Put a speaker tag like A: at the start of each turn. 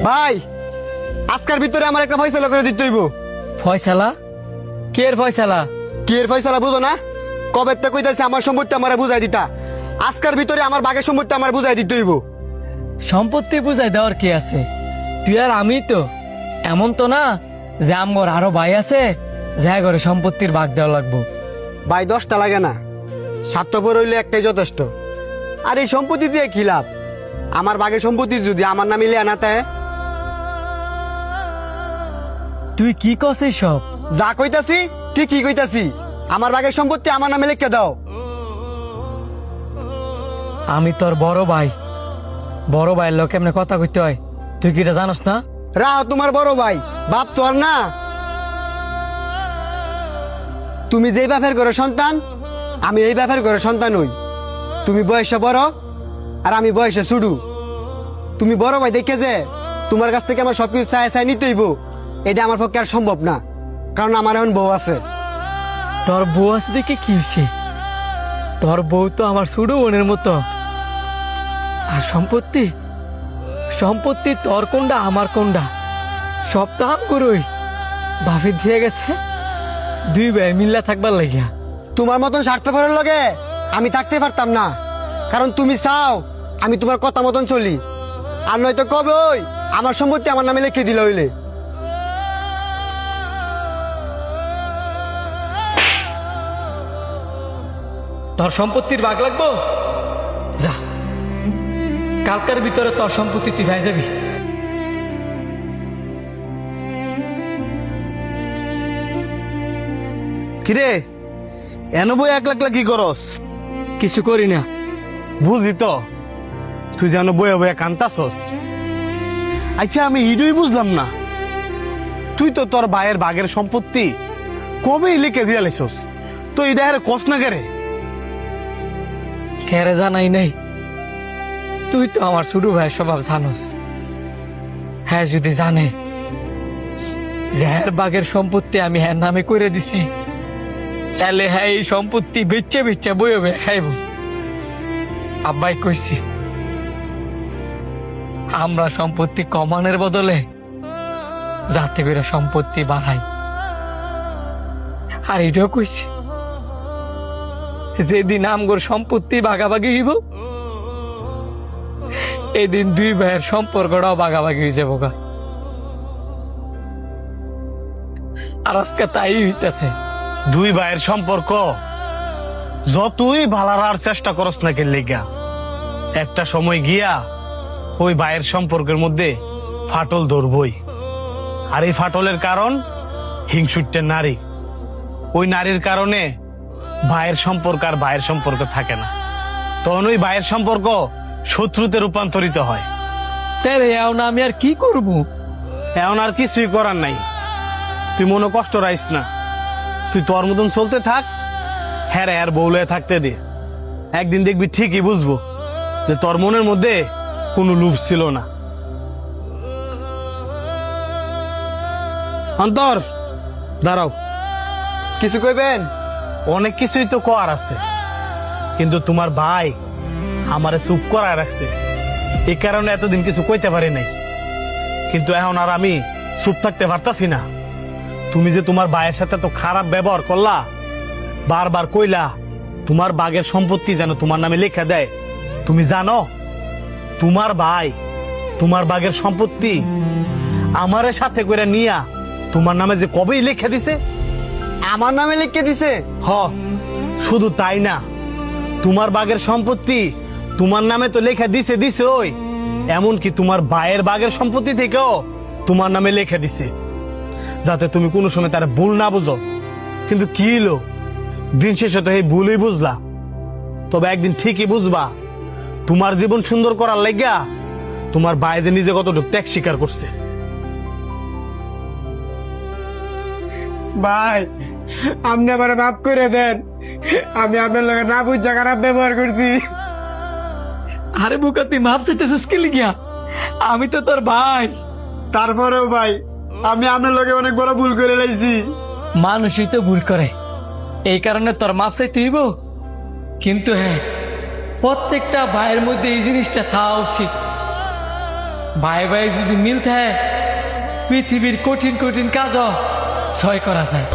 A: ভাই আজকের ভিতরে আমার একটা ফয়সালা করে দিতে হইব।
B: ফয়সালা? কে এর ফয়সালা?
A: কি এর ফয়সালা বুঝো না? কবে তে কইতাছে আমার সম্পত্তি আমারে বুঝাই দিতা, আজকের ভিতরে আমার বাগের সম্পত্তি আমার বুঝাই দিতে হইব।
B: সম্পত্তি বুঝাই দেওয়ার কি আছে? তুই আর আমি তো এমন তো না যে আমগর আরো ভাই আছে যা করে সম্পত্তির ভাগ দেওয়া লাগবো।
A: ভাই 10টা লাগে না, স্বার্থপর হইলে একটাই যথেষ্ট। আর এই সম্পত্তি দিয়ে কি লাভ? আমার বাগের সম্পত্তি যদি আমার নামে লিয়া না তাই
B: তুই কি কছিস সব?
A: যা কইতাছি ঠিকই কইতাছি। আমার বাগের সম্পত্তি আমার নামে লিখে দাও।
B: আমি তোর বড় ভাই, বড় ভাইয়ের লোক এমনি কথা কইতে হয়, তুই কি এটা জানোস না?
A: রাহ তোমার বড় ভাই, বাপ তো আর না। তুমি যেই বাপের ঘরে সন্তান, আমি এই বাপের ঘরে সন্তান হই। তুমি বয়সে বড় আর আমি বয়সে ছোটু। তুমি বড় ভাই দেখে যে তোমার কাছ থেকে আমার সবকিছু চাই চাই নিতে হইব, এটা আমার পক্ষে আর সম্ভব না, কারণ আমার এখন বউ আছে।
B: তোর বউ আছে দেখে কি হয়েছে? তোর বউ তো আমার ছোট বোনের মতো। আর সম্পত্তি, সম্পত্তি তোর কোনটা আমার কোনটা সব তো আম করই বাফি দিয়ে গেছে দুই ভাই মিল্লা থাকবার লাগিয়া।
A: তোমার মতন স্বার্থপরের লগে আমি থাকতে পারতাম না, কারণ তুমি চাও আমি তোমার কথা মতন চলি। আর নয়তো কবে ওই আমার সম্পত্তি আমার নামে লিখে দিলে হইলে।
B: তোর সম্পত্তির ভাগ লাগবো? যা, কালকার ভিতরে তোর সম্পত্তি তুই ভাই যাবি।
C: কিরে এন বই একলা একলা কি করস?
B: কিছু করি না।
C: বুঝি তো তুই যেন বইয়া বইয়া কান্তাছস। আচ্ছা আমি ইডুই বুঝলাম না, তুই তো তোর ভাইয়ের বাগের সম্পত্তি কবেই লিখে দিয়া লাইছস, তো এটা আরে কস না কেরে?
B: খেরে জানাই নাই, তুই তো আমার ছোট ভাইয়ের স্বভাব জানোস। হ্যাঁ যদি জানে যে হ্যার বাগের সম্পত্তি আমি হ্যার নামে করে দিছি, তাহলে হ্যাঁ এই সম্পত্তি বেচে বেচে বই হবে খাইব। আব্বাই কইছি আমরা সম্পত্তি কমানোর বদলে যাতে করে সম্পত্তি বাড়াই। আর এটাও কইছি যেদিন আমগর সম্পত্তি ভাগাভাগি হইব এদিন দুই ভাইয়ের সম্পর্কটাও ভাগাভাগি হয়ে যাবো গা। আর আজকে তাই হইতেছে।
C: দুই ভাইয়ের সম্পর্ক যতই ভালার চেষ্টা করস না কে লেগা, একটা সময় গিয়া ওই ভাইয়ের সম্পর্কের মধ্যে ফাটল ধরবই। আর এই ফাটলের কারণ হিংসুটে নারী। ওই নারীর কারণে ভাইয়ের সম্পর্ক আর ভাইয়ের সম্পর্ক থাকে না, তখন ওই ভাইয়ের সম্পর্ক শত্রুতে রূপান্তরিত হয়।
B: তাই না আমি আর কি করব?
C: এখন আর কিছুই করার নাই, তুই মনে কষ্ট রাইস না, তুই তোর মতন চলতে থাক, হ্যাঁ রে আর বউলে থাকতে দে। একদিন দেখবি ঠিকই বুঝবো যে তোর মনের মধ্যে কোনো লোভ ছিল না। অন্তর দাঁড়াও,
A: কিছু কইবেন?
C: অনেক কিছুই তো করার আছে, কিন্তু তোমার ভাই আমারে চুপ করায় রাখছে, এই কারণে এতদিন কিছু কইতে পারি নাই। কিন্তু এখন আর আমি চুপ থাকতে পারতাছি না। তুমি যে তোমার ভাইয়ের সাথে তো খারাপ ব্যবহার করলা, বারবার কইলা তোমার বাগের সম্পত্তি যেন তোমার নামে লেখা দেয়, তুমি জানো তোমার ভাই তোমার বাগের সম্পত্তি আমারে সাথে করে নিয়া তোমার নামে যে কবেই লেখা দিছে?
A: আমার নামে লিখে দিছে?
C: হ, শুধু তাই না, তোমার বাগের সম্পত্তি তোমার নামে তো লেখা দিছে দিছে ওই, এমনকি তোমার ভাইয়ের বাগের সম্পত্তি থেকেও তোমার নামে লেখা দিছে, যাতে তুমি কোনো সময় তার ভুল না বুঝো। কিন্তু কি হলো, দিন শেষে তো এই ভুলই বুঝলা। তবে একদিন ঠিকই বুঝবা তোমার জীবন সুন্দর করার লাগিয়া তোমার ভাই যে নিজে কতটুকু ত্যাগ স্বীকার করছে।
A: ভাই আপনি আমার মাফ করে দেন, আমি আপনার লগে না বুঝা খারাপ ব্যবহার করছি।
B: আরে বুকা তুই মাপ চাইতেছিস কি লিগিয়া? আমি তো তোর ভাই।
A: তারপরেও ভাই আমি আপনার লগে অনেক বড় ভুল করে লাইছি।
B: মানুষই তো ভুল করে, এই কারণে তোর মাপ চাইতে হইব। কিন্তু হ্যাঁ, প্রত্যেকটা ভাইয়ের মধ্যে এই জিনিসটা থাকা উচিত ভাই ভাই যদি মিল থাকে পৃথিবীর কঠিন কঠিন কাজও ছয় করা যায়।